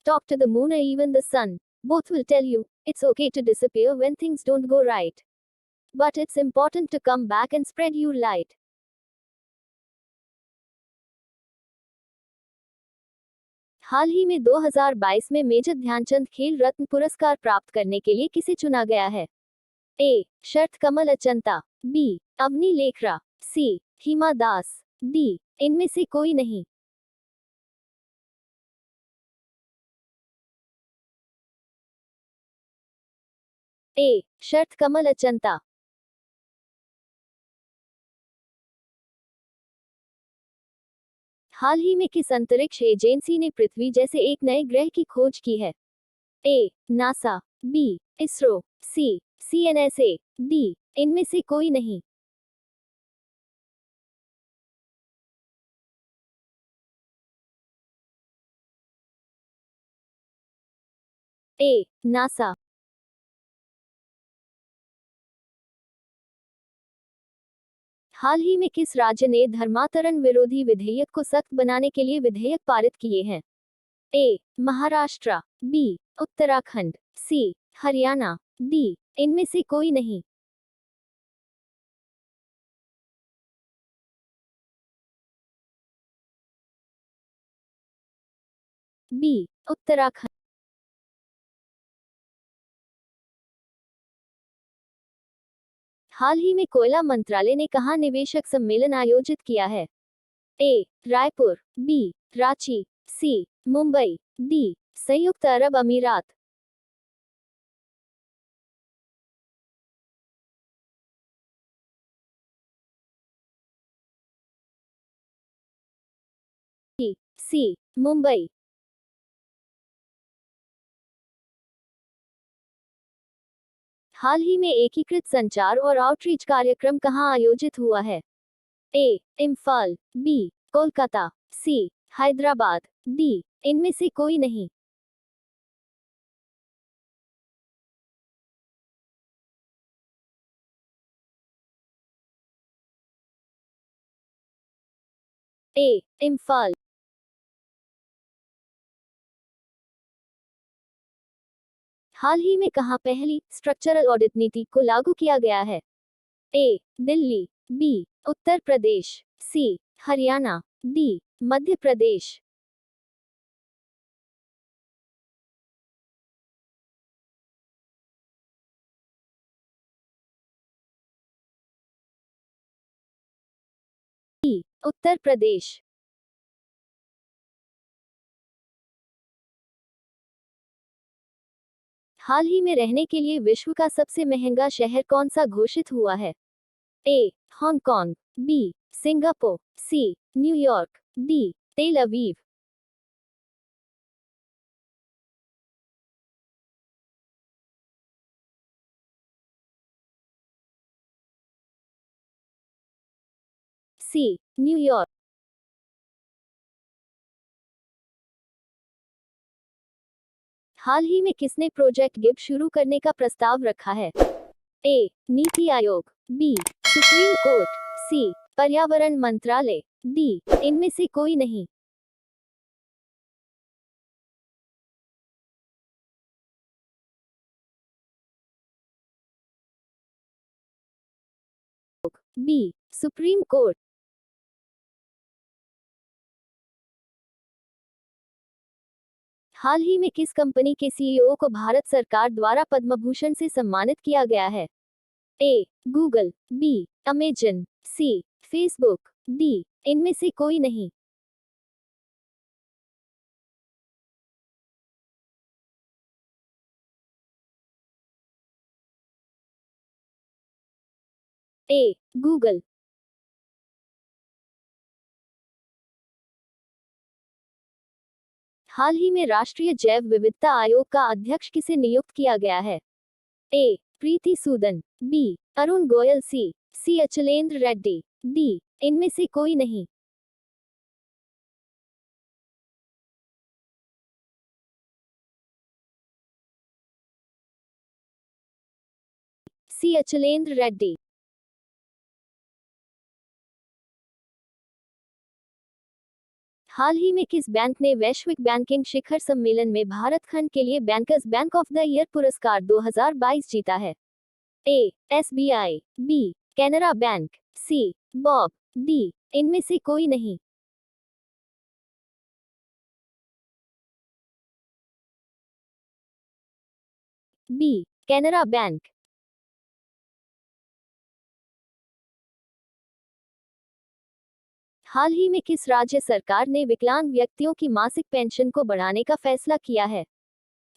Talk to the moon or even the sun. Both will tell you it's okay to disappear when things don't go right. But it's important to come back and spread your light. हाल ही में 2022 में major Dhyanchand खेल रत्न पुरस्कार प्राप्त करने के लिए किसे चुना गया है? ए. शरत कमल अचंता, बी. अवनी लेखरा, सी. हिमा दास, डी. इनमें से कोई नहीं. ए. शरत कमल अचंता. हाल ही में किस अंतरिक्ष एजेंसी ने पृथ्वी जैसे एक नए ग्रह की खोज की है? A. NASA, B. ISRO, C. CNSA, D. इनमें से कोई नहीं. ए. नासा. हाल ही में किस राज्य ने धर्मांतरण विरोधी विधेयक को सख्त बनाने के लिए विधेयक पारित किए हैं? ए. महाराष्ट्र, बी. उत्तराखंड, सी. हरियाणा, डी. इनमें से कोई नहीं. बी. उत्तराखंड. हाल ही में कोयला मंत्रालय ने कहां निवेशक सम्मेलन आयोजित किया है? ए. रायपुर, बी. रांची, सी. मुंबई, डी. संयुक्त अरब अमीरात. सी. मुंबई. हाल ही में एकीकृत संचार और आउटरीच कार्यक्रम कहां आयोजित हुआ है? ए. इम्फाल, बी. कोलकाता, सी. हैदराबाद, डी. इनमें से कोई नहीं. ए. इम्फाल. हाल ही में कहां पहली स्ट्रक्चरल ऑडिट नीति को लागू किया गया है? ए. दिल्ली, बी. उत्तर प्रदेश, सी. हरियाणा, डी. मध्य प्रदेश. डी. उत्तर प्रदेश. हाल ही में रहने के लिए विश्व का सबसे महंगा शहर कौन सा घोषित हुआ है? A. Hong Kong, B. Singapore, C. New York, D. Tel Aviv. C. New York. हाल ही में किसने प्रोजेक्ट गिव शुरू करने का प्रस्ताव रखा है? ए. NITI Aayog, B. Supreme court, सी. पर्यावरण मंत्रालय, डी. इनमें से कोई नहीं. बी. Supreme court. हाल ही में किस कंपनी के सीईओ को भारत सरकार द्वारा पद्म भूषण से सम्मानित किया गया है? A. Google, B. Amazon, C. Facebook, D. इनमें से कोई नहीं. ए. गूगल. हाल ही में राष्ट्रीय जैव विविधता आयोग का अध्यक्ष किसे नियुक्त किया गया है? ए. प्रीति सूदन, बी. अरुण गोयल, सी. सी. अचलेंद्र रेड्डी, डी. इनमें से कोई नहीं. सी. अचलेंद्र रेड्डी. हाल ही में किस बैंक ने वैश्विक बैंकिंग शिखर सम्मेलन में भारत खंड के लिए bankers bank of the year पुरस्कार 2022 जीता है? A. SBI, B. Canara bank, C. BOB, D. इनमें से कोई नहीं। बी. कैनरा बैंक। हाल ही में किस राज्य सरकार ने विकलांग व्यक्तियों की मासिक पेंशन को बढ़ाने का फैसला किया है?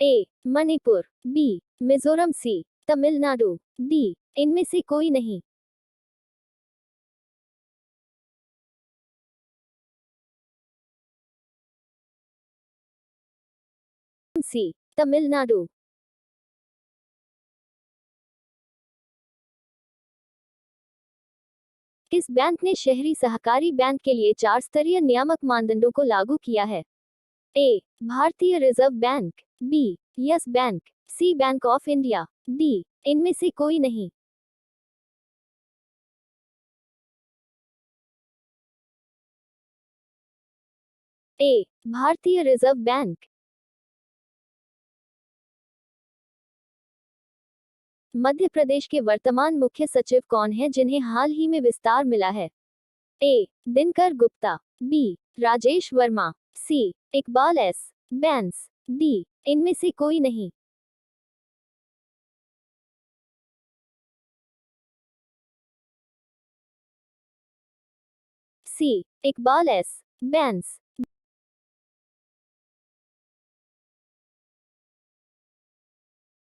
ए. मणिपुर, बी. मिजोरम, सी. तमिलनाडु, डी. इनमें से कोई नहीं। सी. तमिलनाडु। किस बैंक ने शहरी सहकारी बैंक के लिए 4 स्तरीय नियामक मानदंडों को लागू किया है? ए. भारतीय reserve bank, B. Yes bank, C. Bank of India, D. इनमें से कोई नहीं। ए. भारतीय रिजर्व बैंक। मध्य प्रदेश के वर्तमान मुख्य सचिव कौन है जिन्हें हाल ही में विस्तार मिला है? ए. दिनकर गुप्ता, बी. राजेश वर्मा, सी. इकबाल एस. बैंस, डी. इनमें से कोई नहीं। सी. इकबाल एस. बैंस।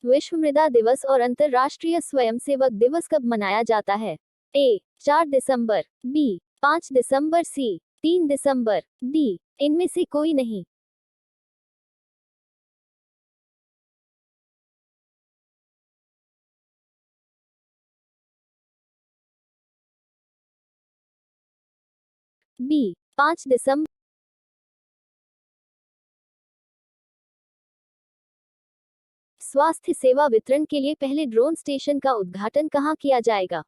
विश्व मृदा दिवस और अंतर्राष्ट्रीय स्वयंसेवक दिवस कब मनाया जाता है? ए. 4 दिसंबर, बी. 5 दिसंबर, सी. 3 दिसंबर, डी. इनमें से कोई नहीं। बी. 5 दिसंबर। स्वास्थ्य सेवा वितरण के लिए पहले ड्रोन स्टेशन का उद्घाटन कहाँ किया जाएगा?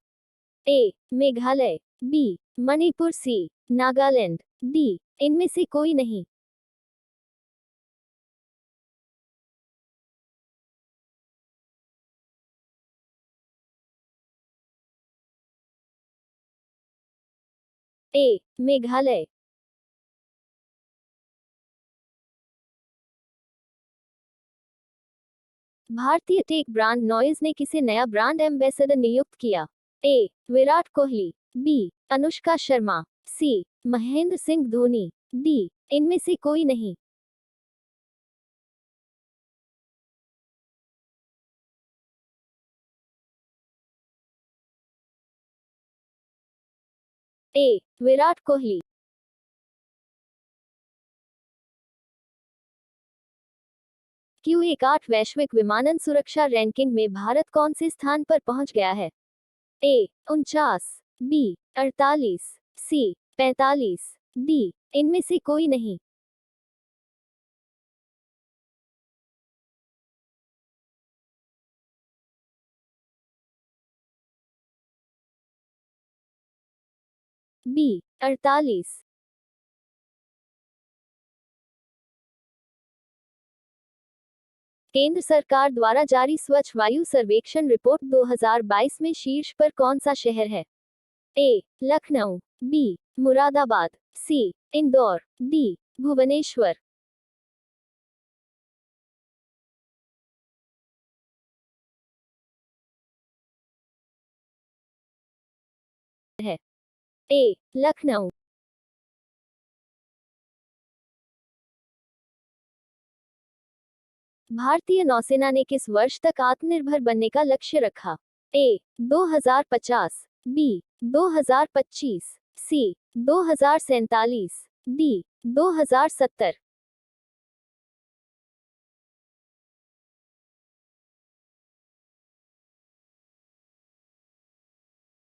ए. मेघालय, बी. मणिपुर, सी. नागालैंड, डी. इनमें से कोई नहीं। ए. मेघालय। भारतीय टेक ब्रांड नॉइज ने किसे नया ब्रांड एम्बेसडर नियुक्त किया? ए. विराट कोहली, बी. अनुष्का शर्मा, सी. महेंद्र सिंह धोनी, डी. इनमें से कोई नहीं। ए. विराट कोहली। Q18 वैश्विक विमानन सुरक्षा रैंकिंग में भारत कौन से स्थान पर पहुंच गया है? ए. 49, बी. 48, सी. 45, डी. इनमें से कोई नहीं। बी. 48। केंद्र सरकार द्वारा जारी स्वच्छ वायु सर्वेक्षण रिपोर्ट 2022 में शीर्ष पर कौन सा शहर है? ए. लखनऊ, बी. मुरादाबाद, सी. इंदौर, डी. भुवनेश्वर। है। ए. लखनऊ। भारतीय नौसेना ने किस वर्ष तक आत्मनिर्भर बनने का लक्ष्य रखा? ए. 2050, बी. 2025, सी. 2047, डी. 2070।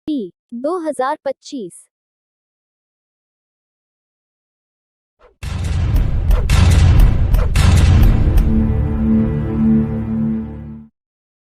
बी. 2025।